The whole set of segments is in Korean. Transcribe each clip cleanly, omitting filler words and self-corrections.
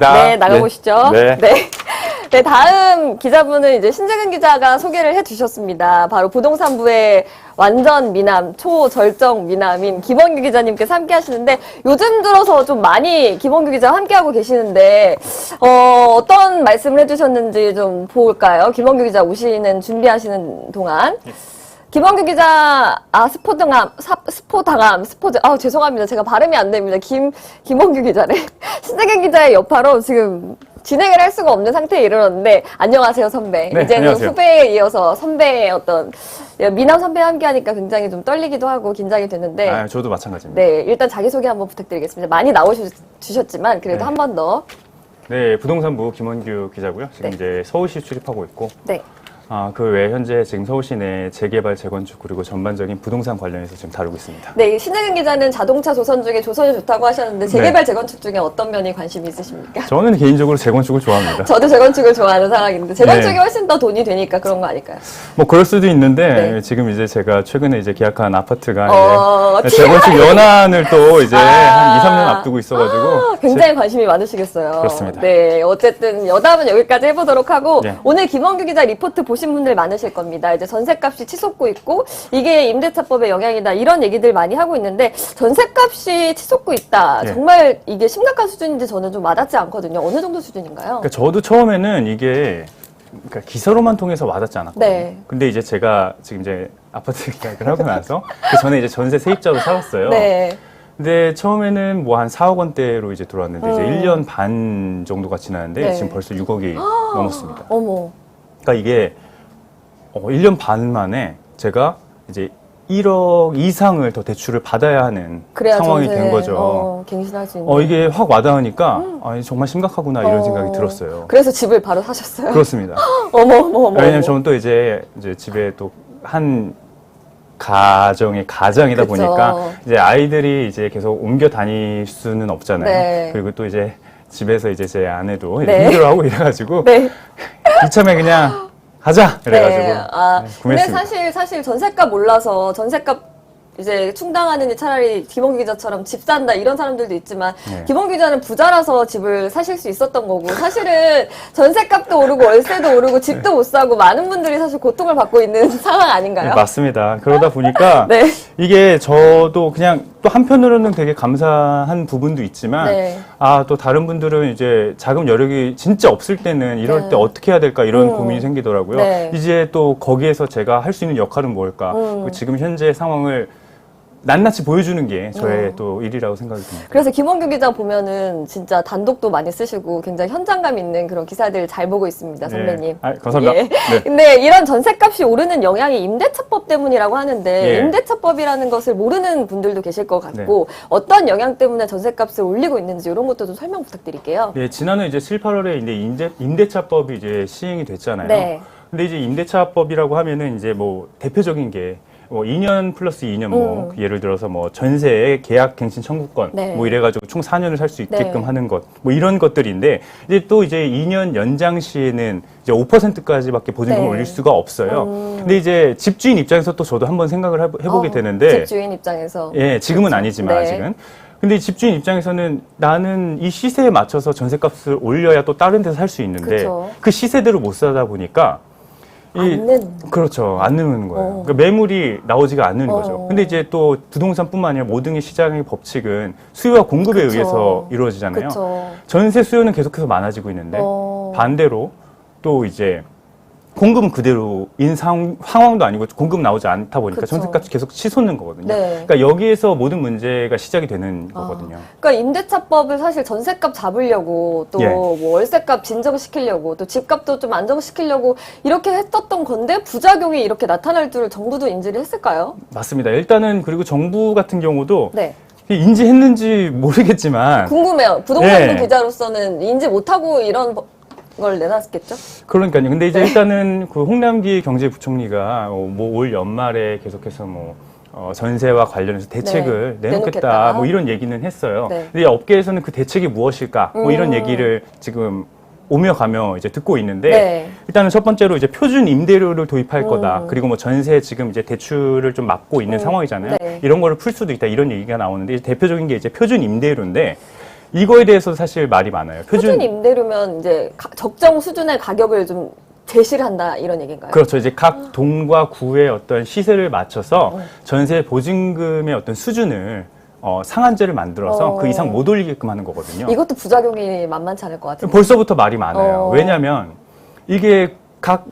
네, 나가보시죠. 네. 네, 다음 기자분은 이제 신재근 기자가 소개를 해주셨습니다. 바로 부동산부의 완전 미남, 초절정 미남인 김원규 기자님께서 함께 하시는데, 요즘 들어서 좀 많이 김원규 기자와 함께하고 계시는데, 어떤 말씀을 해주셨는지 좀 볼까요? 김원규 기자 오시는, 준비하시는 동안. 김원규 기자, 죄송합니다. 제가 발음이 안 됩니다. 김원규 기자네. 신재근 기자의 여파로 지금 진행을 할 수가 없는 상태에 이르렀는데, 안녕하세요, 선배. 네, 이제는 안녕하세요. 후배에 이어서 선배의 어떤, 미남 선배와 함께 하니까 굉장히 좀 떨리기도 하고 긴장이 되는데, 아, 저도 마찬가지입니다. 네, 일단 자기소개 한번 부탁드리겠습니다. 많이 나오셨지만, 그래도 네. 한 번 더. 네, 부동산부 김원규 기자고요. 지금 네. 이제 서울시 출입하고 있고, 네. 그 외에 현재 지금 서울시 내 재개발, 재건축 그리고 전반적인 부동산 관련해서 지금 다루고 있습니다. 네, 신재근 기자는 자동차 조선 중에 조선이 좋다고 하셨는데, 재개발, 재건축 중에 어떤 면이 관심이 있으십니까? 저는 개인적으로 재건축을 좋아합니다. 저도 재건축을 좋아하는 상황인데, 재건축이 네. 훨씬 더 돈이 되니까 그런 거 아닐까요? 뭐 그럴 수도 있는데 네. 지금 이제 제가 최근에 이제 계약한 아파트가 이제 TMI. 재건축 연한을 또 이제 한 2, 3년 앞두고 있어가지고 굉장히 관심이 많으시겠어요. 그렇습니다. 네, 어쨌든 여담은 여기까지 해보도록 하고 네. 오늘 김원규 기자 리포트 보신 분들 많으실 겁니다. 이제 전셋값이 치솟고 있고 이게 임대차법의 영향이다 이런 얘기들 많이 하고 있는데 전셋값이 치솟고 있다. 네. 정말 이게 심각한 수준인지 저는 좀 와닿지 않거든요. 어느 정도 수준인가요? 그러니까 저도 처음에는 이게 그러니까 기사로만 통해서 와닿지 않았거든요. 네. 근데 이제 제가 지금 이제 아파트 계약을 하고 나서 그 전에 이제 전세 세입자로 살았어요. 네. 근데 처음에는 뭐 한 4억 원대로 이제 들어왔는데 이제 1년 반 정도가 지났는데 네. 지금 벌써 6억이 넘었습니다. 어머. 그러니까 이게 1년 반 만에 제가 이제 1억 이상을 더 대출을 받아야 하는 그래야 상황이 전세, 된 거죠. 갱신할 수 있는. 이게 확 와닿으니까 정말 심각하구나 이런 생각이 들었어요. 그래서 집을 바로 사셨어요? 그렇습니다. 어머. 왜냐면 저는 또 이제 집에 또 한 가정이다 그쵸. 보니까 이제 아이들이 이제 계속 옮겨 다닐 수는 없잖아요. 네. 그리고 또 이제 집에서 이제 제 아내도 네. 힘들어하고 이래가지고 네. 이참에 그냥 하자 그래가지고 네. 근데 구매했습니다. 사실 전셋값 올라서 전셋값 이제 충당하느니 차라리 김원규 기자처럼 집 산다 이런 사람들도 있지만 네. 김원규 기자는 부자라서 집을 사실 수 있었던 거고 사실은 전셋값도 오르고 월세도 오르고 집도 못 사고 많은 분들이 사실 고통을 받고 있는 상황 아닌가요? 네, 맞습니다. 그러다 보니까 네. 이게 저도 그냥 또 한편으로는 되게 감사한 부분도 있지만 네. 또 다른 분들은 이제 자금 여력이 진짜 없을 때는 이럴 네. 때 어떻게 해야 될까 이런 고민이 생기더라고요. 네. 이제 또 거기에서 제가 할 수 있는 역할은 뭘까? 지금 현재 상황을 낱낱이 보여주는 게 저의 또 일이라고 생각이 듭니다. 그래서 김원규 기자 보면은 진짜 단독도 많이 쓰시고 굉장히 현장감 있는 그런 기사들 잘 보고 있습니다, 선배님. 감사합니다. 예. 네. 근데 이런 전셋값이 오르는 영향이 임대차법 때문이라고 하는데 예. 임대차법이라는 것을 모르는 분들도 계실 것 같고 어떤 영향 때문에 전셋값을 올리고 있는지 이런 것도 좀 설명 부탁드릴게요. 네, 지난해 이제 7, 8월에 이제 임대차법이 이제 시행이 됐잖아요. 네. 근데 이제 임대차법이라고 하면은 이제 뭐 대표적인 게 뭐 2년 플러스 2년 예를 들어서 뭐 전세의 계약 갱신 청구권 네. 뭐 이래가지고 총 4년을 살 수 있게끔 네. 하는 것 뭐 이런 것들인데 이제 또 이제 2년 연장 시에는 이제 5%까지밖에 보증금을 네. 올릴 수가 없어요. 근데 이제 집주인 입장에서 또 저도 한번 생각을 해보게 되는데 집주인 입장에서 예, 지금은 그렇죠. 아니지만 네. 아직은. 근데 이 집주인 입장에서는 나는 이 시세에 맞춰서 전세값을 올려야 또 다른 데서 살 수 있는데 그쵸. 그 시세대로 못 사다 보니까 그렇죠. 안 느는 거예요. 그러니까 매물이 나오지가 않는 거죠. 근데 이제 또 부동산뿐만 아니라 모든 게 시장의 법칙은 수요와 공급에 그쵸. 의해서 이루어지잖아요. 그쵸. 전세 수요는 계속해서 많아지고 있는데 반대로 또 이제 공급은 그대로인 상황도 아니고 공급 나오지 않다 보니까 그쵸. 전세값이 계속 치솟는 거거든요. 네. 그러니까 여기에서 모든 문제가 시작이 되는 거거든요. 그러니까 임대차법을 사실 전세값 잡으려고 또 예. 뭐 월세값 진정시키려고 또 집값도 좀 안정시키려고 이렇게 했었던 건데 부작용이 이렇게 나타날 줄을 정부도 인지를 했을까요? 맞습니다. 일단은 그리고 정부 같은 경우도 네. 인지했는지 모르겠지만 궁금해요. 부동산부 예. 기자로서는 인지 못하고 이런 걸 내놨겠죠? 그러니까요. 근데 이제 네. 일단은 그 홍남기 경제부총리가 뭐 올 연말에 계속해서 뭐 전세와 관련해서 대책을 네. 내놓겠다 내놓겠다. 뭐 이런 얘기는 했어요. 네. 근데 업계에서는 그 대책이 무엇일까 뭐 이런 얘기를 지금 오며 가며 이제 듣고 있는데 네. 일단은 첫 번째로 이제 표준 임대료를 도입할 거다. 그리고 뭐 전세 지금 이제 대출을 좀 막고 있는 상황이잖아요. 네. 이런 거를 풀 수도 있다. 이런 얘기가 나오는데 대표적인 게 이제 표준 임대료인데 이거에 대해서 사실 말이 많아요. 표준 임대료면 이제 적정 수준의 가격을 좀 제시를 한다 이런 얘기인가요? 그렇죠. 이제 각 동과 구의 어떤 시세를 맞춰서 전세 보증금의 어떤 수준을 상한제를 만들어서 그 이상 못 올리게끔 하는 거거든요. 이것도 부작용이 만만치 않을 것 같아요. 벌써부터 말이 많아요. 왜냐하면 이게 각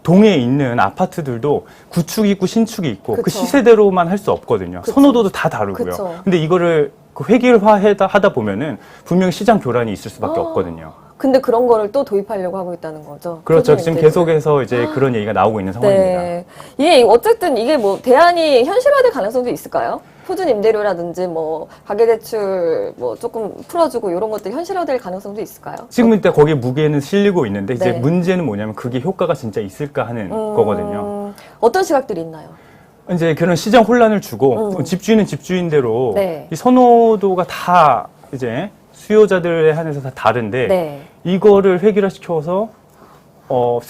동에 있는 아파트들도 구축이 있고 신축이 있고 그 그쵸. 시세대로만 할 수 없거든요. 그쵸. 선호도도 다 다르고요. 그쵸. 근데 이거를 그 획일화하다 보면은 분명히 시장 교란이 있을 수밖에 없거든요. 근데 그런 거를 또 도입하려고 하고 있다는 거죠. 그렇죠. 표준 지금 임대료를. 계속해서 이제 그런 얘기가 나오고 있는 상황입니다. 네. 이게 어쨌든 이게 뭐 대안이 현실화될 가능성도 있을까요? 표준 임대료라든지 뭐 가계대출 뭐 조금 풀어주고 이런 것들 현실화될 가능성도 있을까요? 지금 일단 거기에 무게는 실리고 있는데 이제 네. 문제는 뭐냐면 그게 효과가 진짜 있을까 하는 거거든요. 어떤 시각들이 있나요? 이제 그런 시장 혼란을 주고 집주인은 집주인대로 네. 이 선호도가 다 이제 수요자들에 한해서 다 다른데 네. 이거를 획일화시켜서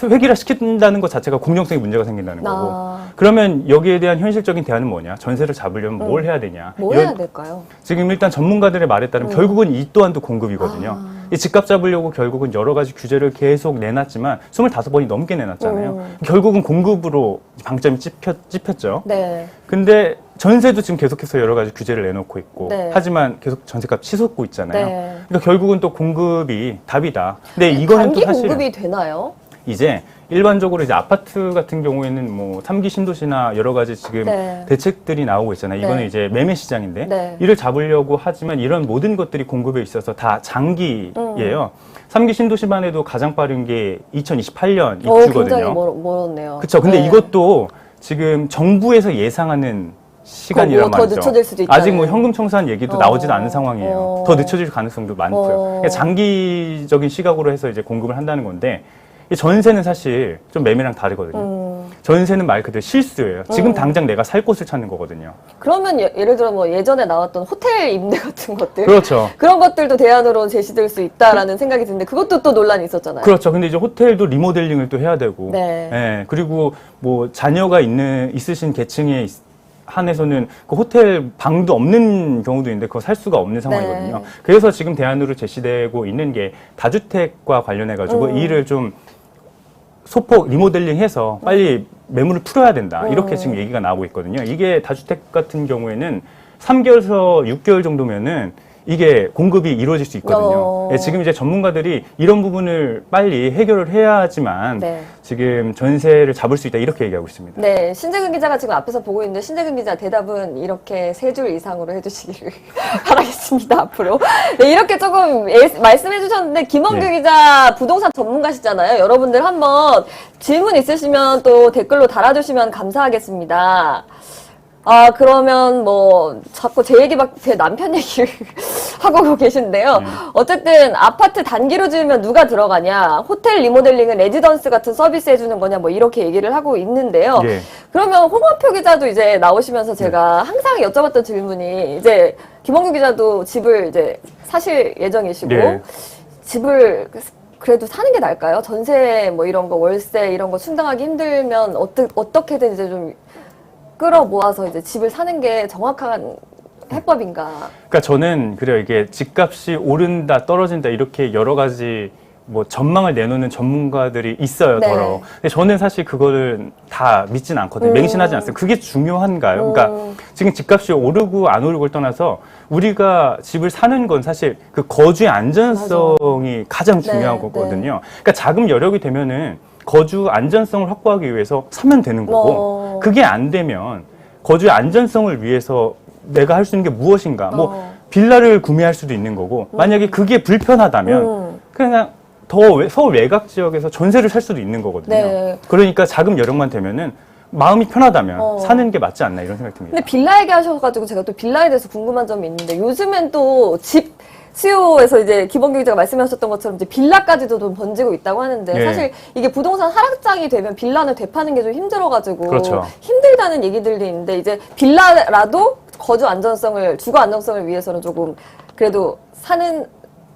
획일화시킨다는 것 자체가 공정성에 문제가 생긴다는 거고 그러면 여기에 대한 현실적인 대안은 뭐냐? 전세를 잡으려면 뭘 해야 되냐? 뭐 해야 될까요? 지금 일단 전문가들의 말에 따르면 결국은 이 또한도 공급이거든요. 이 집값 잡으려고 결국은 여러 가지 규제를 계속 내놨지만 25번이 넘게 내놨잖아요. 결국은 공급으로 방점이 찝혔죠. 네. 근데 전세도 지금 계속해서 여러 가지 규제를 내놓고 있고 네. 하지만 계속 전세값 치솟고 있잖아요. 네. 그러니까 결국은 또 공급이 답이다. 근데 이거는 단기 또 사실 공급이 되나요? 이제 일반적으로 이제 아파트 같은 경우에는 뭐 3기 신도시나 여러 가지 지금 네. 대책들이 나오고 있잖아요. 이거는 네. 이제 매매 시장인데 네. 이를 잡으려고 하지만 이런 모든 것들이 공급에 있어서 다 장기예요. 3기 신도시만 해도 가장 빠른 게 2028년 굉장히 입주거든요. 멀었네요. 그렇죠. 근데 네. 이것도 지금 정부에서 예상하는 시간이란 더 말이죠. 늦춰질 수도 있다는. 아직 뭐 현금 청산 얘기도 나오지도 않은 상황이에요. 더 늦춰질 가능성도 많고요. 그러니까 장기적인 시각으로 해서 이제 공급을 한다는 건데 이 전세는 사실 좀 매매랑 다르거든요. 전세는 말 그대로 실수예요. 지금 당장 내가 살 곳을 찾는 거거든요. 그러면 예를 들어 뭐 예전에 나왔던 호텔 임대 같은 것들 그렇죠. 그런 것들도 대안으로 제시될 수 있다라는 생각이 드는데 그것도 또 논란이 있었잖아요. 그렇죠. 근데 이제 호텔도 리모델링을 또 해야 되고, 네. 예, 그리고 뭐 자녀가 있으신 계층에 한해서는 그 호텔 방도 없는 경우도 있는데 그거 살 수가 없는 상황이거든요. 네. 그래서 지금 대안으로 제시되고 있는 게 다주택과 관련해가지고 이를 좀 소폭 리모델링해서 빨리 매물을 풀어야 된다. 이렇게 지금 얘기가 나오고 있거든요. 이게 다주택 같은 경우에는 3개월에서 6개월 정도면은 이게 공급이 이루어질 수 있거든요. 예, 지금 이제 전문가들이 이런 부분을 빨리 해결을 해야지만 네. 지금 전세를 잡을 수 있다 이렇게 얘기하고 있습니다. 네, 신재근 기자가 지금 앞에서 보고 있는데 신재근 기자 대답은 이렇게 3줄 이상으로 해주시기를 바라겠습니다. 앞으로. 네, 이렇게 조금 말씀해 주셨는데 김원규 네. 기자 부동산 전문가시잖아요. 여러분들 한번 질문 있으시면 또 댓글로 달아주시면 감사하겠습니다. 아, 그러면 뭐, 자꾸 제 남편 얘기를 하고 계신데요. 어쨌든, 아파트 단기로 지으면 누가 들어가냐, 호텔 리모델링은 레지던스 같은 서비스 해주는 거냐, 뭐, 이렇게 얘기를 하고 있는데요. 예. 그러면 홍원표 기자도 이제 나오시면서 제가 항상 여쭤봤던 질문이, 이제, 김원규 기자도 집을 이제 사실 예정이시고, 예. 집을 그래도 사는 게 나을까요? 전세 뭐 이런 거, 월세 이런 거 충당하기 힘들면 어떻게든 이제 좀 끌어모아서 이제 집을 사는 게 정확한 해법인가? 그러니까 저는 그래요. 이게 집값이 오른다, 떨어진다 이렇게 여러 가지 뭐 전망을 내놓는 전문가들이 있어요. 네. 더러. 근데 저는 사실 그거를 다 믿진 않거든요. 맹신하지 않습니다. 그게 중요한가요? 그러니까 지금 집값이 오르고 안 오르고를 떠나서 우리가 집을 사는 건 사실 그 거주의 안전성이 가장 중요한 네, 거거든요. 그러니까 자금 여력이 되면은 거주 안전성을 확보하기 위해서 사면 되는 거고 그게 안 되면 거주의 안전성을 위해서 내가 할 수 있는 게 무엇인가? 뭐 빌라를 구매할 수도 있는 거고 만약에 그게 불편하다면 그냥 더 서울 외곽 지역에서 전세를 살 수도 있는 거거든요. 네. 그러니까 자금 여력만 되면은 마음이 편하다면 사는 게 맞지 않나 이런 생각이 듭니다. 근데 빌라 얘기하셔가지고 제가 또 빌라에 대해서 궁금한 점이 있는데 요즘엔 또 집 수요에서 이제 김원규 기자가 말씀하셨던 것처럼 이제 빌라까지도 좀 번지고 있다고 하는데 예. 사실 이게 부동산 하락장이 되면 빌라는 되파는 게 좀 힘들어가지고 그렇죠. 힘들다는 얘기들도 있는데 이제 빌라라도 거주 안전성을 주거 안정성을 위해서는 조금 그래도 사는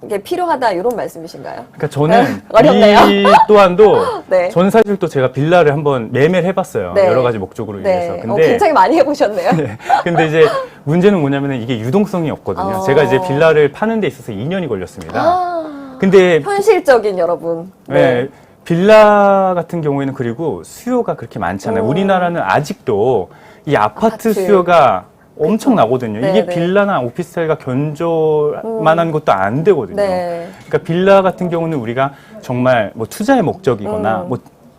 게 필요하다 이런 말씀이신가요? 그러니까 저는 어렵네요. 이 또한도 네. 저는 사실 또 제가 빌라를 한번 매매를 해봤어요. 네. 여러 가지 목적으로 인해서. 네. 근데 굉장히 많이 해보셨네요. 네. 근데 이제 문제는 뭐냐면 이게 유동성이 없거든요. 제가 이제 빌라를 파는 데 있어서 2년이 걸렸습니다. 근데 현실적인 여러분. 네. 빌라 같은 경우에는 그리고 수요가 그렇게 많잖아요. 우리나라는 아직도 이 아파트 수요가 엄청 나거든요. 네, 이게 네. 빌라나 오피스텔과 견줄 만한 것도 안 되거든요. 네. 그러니까 빌라 같은 경우는 우리가 정말 뭐 투자의 목적이거나 뭐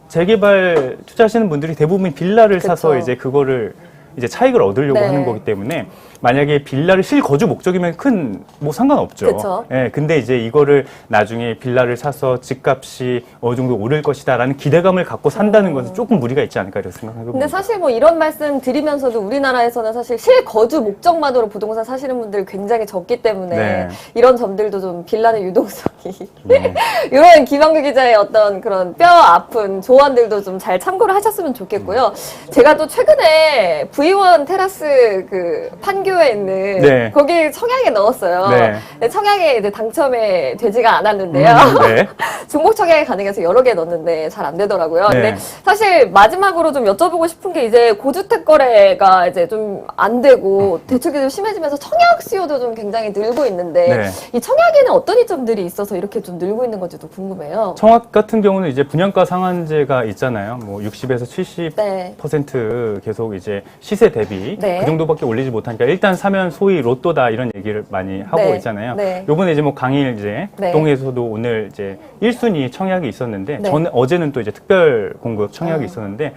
재개발 투자하시는 분들이 대부분 빌라를 그쵸. 사서 이제 그거를 이제 차익을 얻으려고 네. 하는 거기 때문에 만약에 빌라를 실거주 목적이면 큰 뭐 상관없죠. 그쵸. 예, 근데 이제 이거를 나중에 빌라를 사서 집값이 어느 정도 오를 것이다라는 기대감을 갖고 산다는 것은 조금 무리가 있지 않을까 이렇게 생각해봅니다. 근데 사실 뭐 이런 말씀 드리면서도 우리나라에서는 사실 실거주 목적만으로 부동산 사시는 분들이 굉장히 적기 때문에 네. 이런 점들도 좀 빌라의 유동성이 이런 김한규 기자의 어떤 그런 뼈 아픈 조언들도 좀 잘 참고를 하셨으면 좋겠고요. 제가 또 최근에 V1 테라스 그 판교에 있는 네. 거기 청약에 넣었어요. 네. 근데 청약에 이제 당첨이 되지가 않았는데요. 네. 중복 청약에 가능해서 여러 개 넣었는데 잘 안 되더라고요. 네. 근데 사실 마지막으로 좀 여쭤보고 싶은 게 이제 고주택 거래가 이제 좀 안 되고 대출이 좀 심해지면서 청약 수요도 좀 굉장히 늘고 있는데 네. 이 청약에는 어떤 이점들이 있어서 이렇게 좀 늘고 있는 건지도 궁금해요. 청약 같은 경우는 이제 분양가 상한제가 있잖아요. 뭐 60에서 70% 네. 계속 이제 시세 대비 네. 그 정도밖에 올리지 못하니까 일단 사면 소위 로또다 이런 얘기를 많이 하고 네. 있잖아요. 네. 요번에 이제 뭐 강일 이제 네. 동에서도 오늘 이제 1순위 청약이 있었는데 네. 어제는 또 이제 특별 공급 청약이 있었는데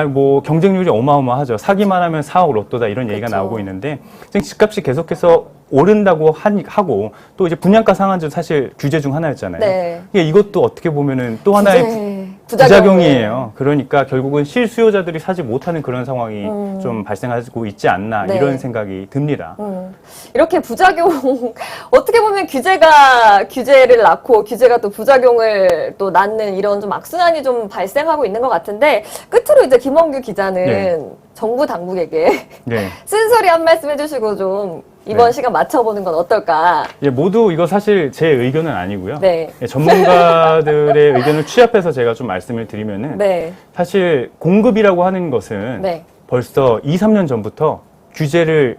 뭐 경쟁률이 어마어마하죠. 사기만 하면 4억 로또다 이런 얘기가 그쵸. 나오고 있는데 지금 집값이 계속해서 오른다고 하고 또 이제 분양가 상한제도 사실 규제 중 하나였잖아요. 네. 이것도 어떻게 보면은 또 하나의 이제 부작용이에요. 그러니까 결국은 실수요자들이 사지 못하는 그런 상황이 좀 발생하고 있지 않나 네. 이런 생각이 듭니다. 이렇게 부작용 어떻게 보면 규제가 규제를 낳고 규제가 또 부작용을 또 낳는 이런 좀 악순환이 좀 발생하고 있는 것 같은데 끝으로 이제 김원규 기자는 네. 정부 당국에게 네. 쓴소리 한 말씀 해주시고 좀 이번 네. 시간 맞춰보는 건 어떨까? 모두 이거 사실 제 의견은 아니고요. 네. 전문가들의 의견을 취합해서 제가 좀 말씀을 드리면은 네. 사실 공급이라고 하는 것은 네. 벌써 2, 3년 전부터 규제를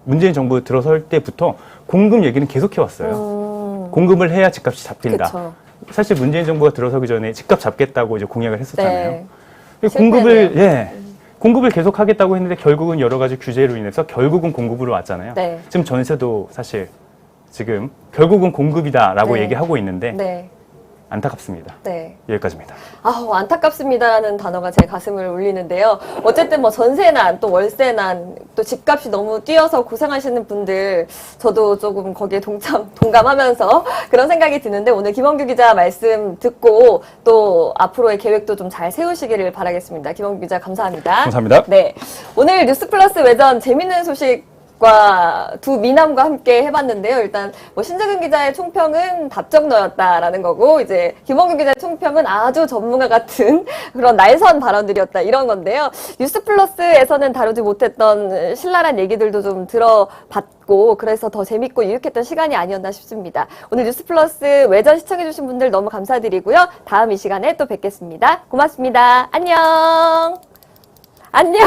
문재인 정부 들어설 때부터 공급 얘기는 계속 해왔어요. 공급을 해야 집값이 잡힌다. 그쵸. 사실 문재인 정부가 들어서기 전에 집값 잡겠다고 이제 공약을 했었잖아요. 네. 공급을 계속 하겠다고 했는데 결국은 여러 가지 규제로 인해서 결국은 공급으로 왔잖아요. 네. 지금 전세도 사실 지금 결국은 공급이다라고 네. 얘기하고 있는데 네. 안타깝습니다. 네. 여기까지입니다. 안타깝습니다라는 단어가 제 가슴을 울리는데요. 어쨌든 뭐 전세난, 또 월세난, 또 집값이 너무 뛰어서 고생하시는 분들, 저도 조금 거기에 동감하면서 그런 생각이 드는데 오늘 김원규 기자 말씀 듣고 또 앞으로의 계획도 좀 잘 세우시기를 바라겠습니다. 김원규 기자 감사합니다. 감사합니다. 네. 오늘 뉴스플러스 외전 재밌는 소식과 두 미남과 함께 해봤는데요. 일단 뭐 신재근 기자의 총평은 답정너였다라는 거고 이제 김원규 기자의 총평은 아주 전문가 같은 그런 날선 발언들이었다 이런 건데요. 뉴스플러스에서는 다루지 못했던 신랄한 얘기들도 좀 들어봤고 그래서 더 재밌고 유익했던 시간이 아니었나 싶습니다. 오늘 뉴스플러스 외전 시청해주신 분들 너무 감사드리고요. 다음 이 시간에 또 뵙겠습니다. 고맙습니다. 안녕. 안녕.